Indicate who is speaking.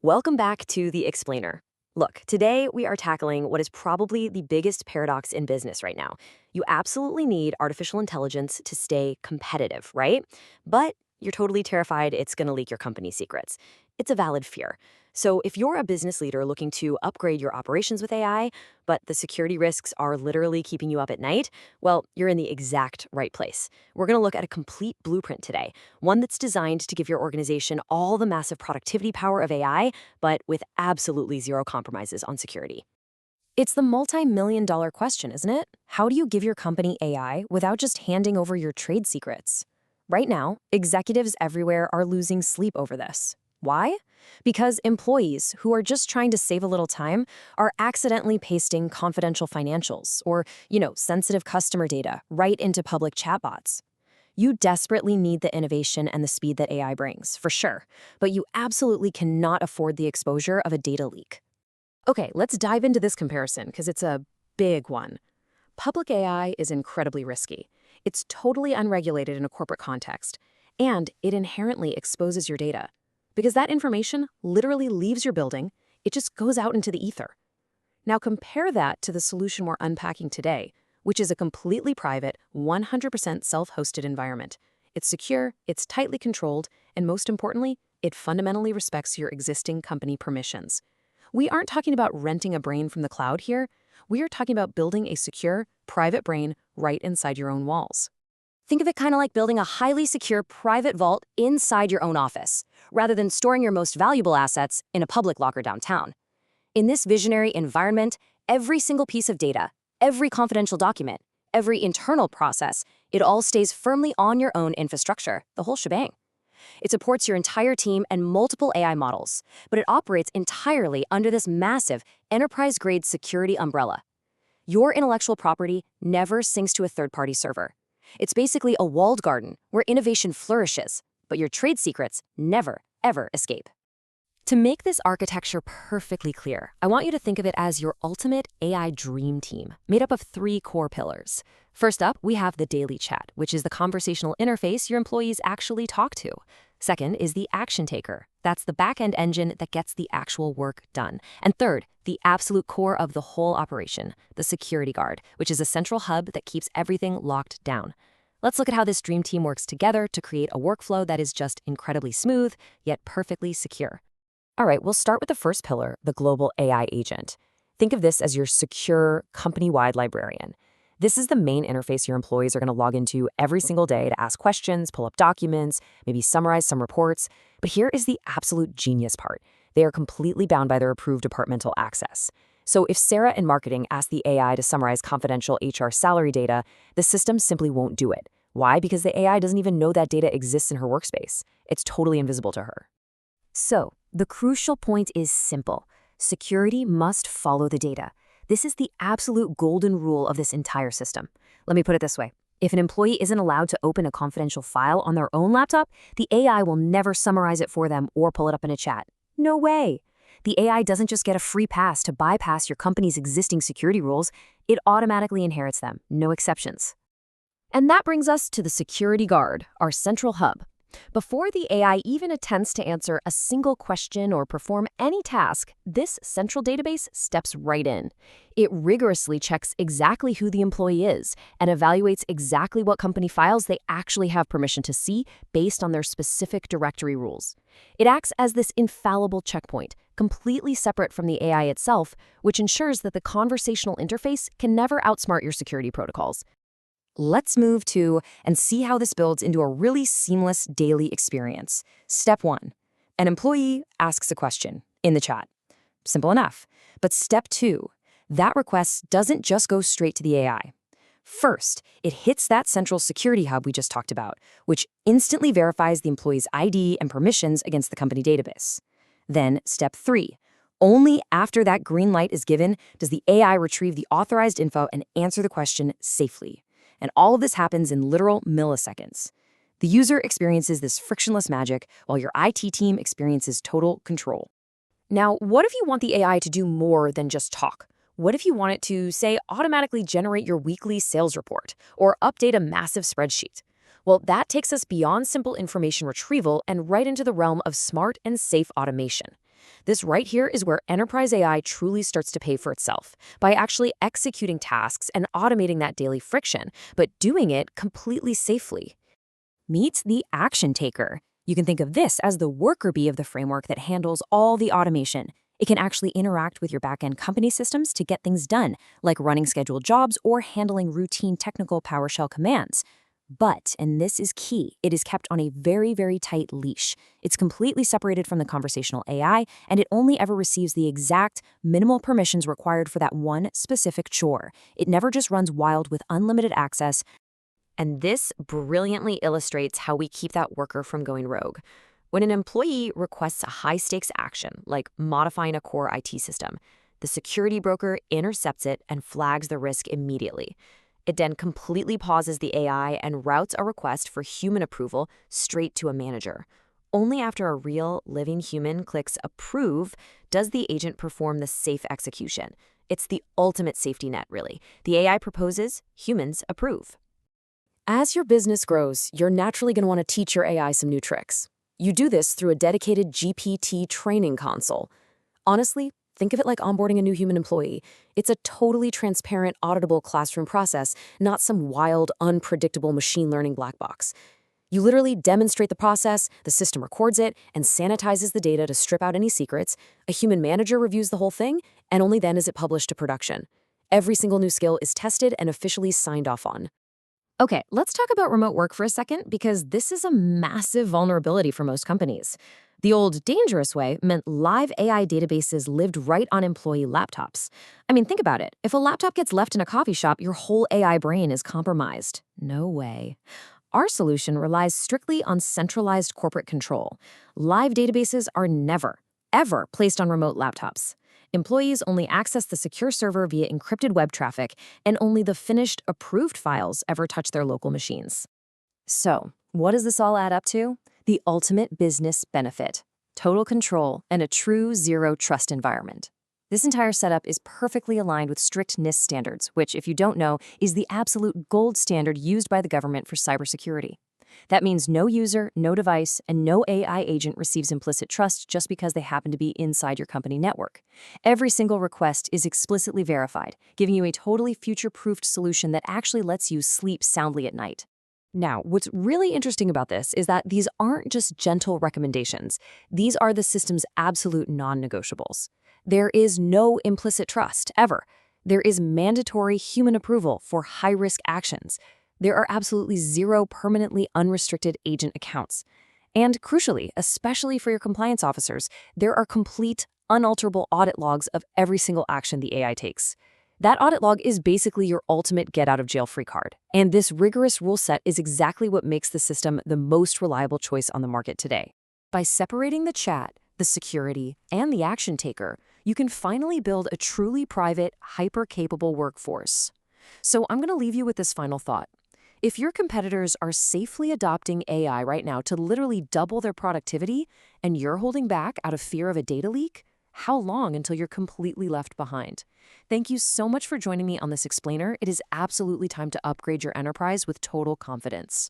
Speaker 1: Welcome back to The Explainer. Look, today we are tackling what is probably the biggest paradox in business right now. You absolutely need artificial intelligence to stay competitive, right? But you're totally terrified it's going to leak your company secrets. It's a valid fear. So, if you're a business leader looking to upgrade your operations with AI, but the security risks are literally keeping you up at night, well, you're in the exact right place. We're going to look at a complete blueprint today, one that's designed to give your organization all the massive productivity power of AI but with absolutely zero compromises on security. It's the multi-million-dollar question, isn't it? How do you give your company AI without just handing over your trade secrets? Right now, executives everywhere are losing sleep over this. Why? Because employees who are just trying to save a little time are accidentally pasting confidential financials or, sensitive customer data right into public chatbots. You desperately need the innovation and the speed that AI brings, for sure, but you absolutely cannot afford the exposure of a data leak. Okay, let's dive into this comparison because it's a big one. Public AI is incredibly risky. It's totally unregulated in a corporate context, and it inherently exposes your data. Because that information literally leaves your building, it just goes out into the ether. Now compare that to the solution we're unpacking today, which is a completely private, 100% self-hosted environment. It's secure, it's tightly controlled, and most importantly, it fundamentally respects your existing company permissions. We aren't talking about renting a brain from the cloud here. We are talking about building a secure, private brain right inside your own walls. Think of it kind of like building a highly secure private vault inside your own office, rather than storing your most valuable assets in a public locker downtown. In this visionary environment, every single piece of data, every confidential document, every internal process, it all stays firmly on your own infrastructure, the whole shebang. It supports your entire team and multiple AI models, but it operates entirely under this massive enterprise-grade security umbrella. Your intellectual property never syncs to a third-party server. It's basically a walled garden where innovation flourishes, but your trade secrets never, ever escape. To make this architecture perfectly clear, I want you to think of it as your ultimate AI dream team, made up of three core pillars. First up, we have the daily chat, which is the conversational interface your employees actually talk to. Second is the action taker. That's the back-end engine that gets the actual work done. And third, the absolute core of the whole operation, the security guard, which is a central hub that keeps everything locked down. Let's look at how this dream team works together to create a workflow that is just incredibly smooth, yet perfectly secure. All right, we'll start with the first pillar, the global AI agent. Think of this as your secure, company-wide librarian. This is the main interface your employees are going to log into every single day to ask questions, pull up documents, maybe summarize some reports. But here is the absolute genius part. They are completely bound by their approved departmental access. So if Sarah in marketing asks the AI to summarize confidential HR salary data, the system simply won't do it. Why? Because the AI doesn't even know that data exists in her workspace. It's totally invisible to her. So, the crucial point is simple. Security must follow the data. This is the absolute golden rule of this entire system. Let me put it this way. If an employee isn't allowed to open a confidential file on their own laptop, the AI will never summarize it for them or pull it up in a chat. No way. The AI doesn't just get a free pass to bypass your company's existing security rules, it automatically inherits them, no exceptions. And that brings us to the security guard, our central hub. Before the AI even attempts to answer a single question or perform any task, this central database steps right in. It rigorously checks exactly who the employee is and evaluates exactly what company files they actually have permission to see based on their specific directory rules. It acts as this infallible checkpoint, completely separate from the AI itself, which ensures that the conversational interface can never outsmart your security protocols. Let's move to and see how this builds into a really seamless daily experience. Step 1. An employee asks a question in the chat. Simple enough. But step 2, that request doesn't just go straight to the AI. First, it hits that central security hub we just talked about, which instantly verifies the employee's ID and permissions against the company database. Then, step 3. Only after that green light is given does the AI retrieve the authorized info and answer the question safely. And all of this happens in literal milliseconds. The user experiences this frictionless magic while your IT team experiences total control. Now, what if you want the AI to do more than just talk? What if you want it to, say, automatically generate your weekly sales report or update a massive spreadsheet? Well, that takes us beyond simple information retrieval and right into the realm of smart and safe automation. This right here is where enterprise AI truly starts to pay for itself by actually executing tasks and automating that daily friction, but doing it completely safely. Meet the action taker. You can think of this as the worker bee of the framework that handles all the automation. It can actually interact with your backend company systems to get things done, like running scheduled jobs or handling routine technical PowerShell commands. But, and this is key, it is kept on a very, very tight leash. It's completely separated from the conversational AI, and it only ever receives the exact minimal permissions required for that one specific chore. It never just runs wild with unlimited access. And this brilliantly illustrates how we keep that worker from going rogue. When an employee requests a high-stakes action, like modifying a core IT system, the security broker intercepts it and flags the risk immediately. It then completely pauses the AI and routes a request for human approval straight to a manager. Only after a real, living human clicks approve does the agent perform the safe execution. It's the ultimate safety net, really. The AI proposes, humans approve. As your business grows, you're naturally going to want to teach your AI some new tricks. You do this through a dedicated GPT training console. Honestly, think of it like onboarding a new human employee. It's a totally transparent, auditable classroom process, not some wild, unpredictable machine learning black box. You literally demonstrate the process, the system records it, and sanitizes the data to strip out any secrets. A human manager reviews the whole thing, and only then is it published to production. Every single new skill is tested and officially signed off on. Okay, let's talk about remote work for a second, because this is a massive vulnerability for most companies. The old dangerous way meant live AI databases lived right on employee laptops. I mean, think about it. If a laptop gets left in a coffee shop, your whole AI brain is compromised. No way. Our solution relies strictly on centralized corporate control. Live databases are never, ever placed on remote laptops. Employees only access the secure server via encrypted web traffic, and only the finished, approved files ever touch their local machines. So, what does this all add up to? The ultimate business benefit: total control and a true zero-trust environment. This entire setup is perfectly aligned with strict NIST standards, which, if you don't know, is the absolute gold standard used by the government for cybersecurity. That means no user, no device, and no AI agent receives implicit trust just because they happen to be inside your company network. Every single request is explicitly verified, giving you a totally future-proofed solution that actually lets you sleep soundly at night. Now, what's really interesting about this is that these aren't just gentle recommendations. These are the system's absolute non-negotiables. There is no implicit trust, ever. There is mandatory human approval for high-risk actions. There are absolutely zero permanently unrestricted agent accounts. And crucially, especially for your compliance officers, there are complete, unalterable audit logs of every single action the AI takes. That audit log is basically your ultimate get-out-of-jail-free card. And this rigorous rule set is exactly what makes the system the most reliable choice on the market today. By separating the chat, the security, and the action taker, you can finally build a truly private, hyper-capable workforce. So I'm going to leave you with this final thought. If your competitors are safely adopting AI right now to literally double their productivity, and you're holding back out of fear of a data leak, how long until you're completely left behind? Thank you so much for joining me on this explainer. It is absolutely time to upgrade your enterprise with total confidence.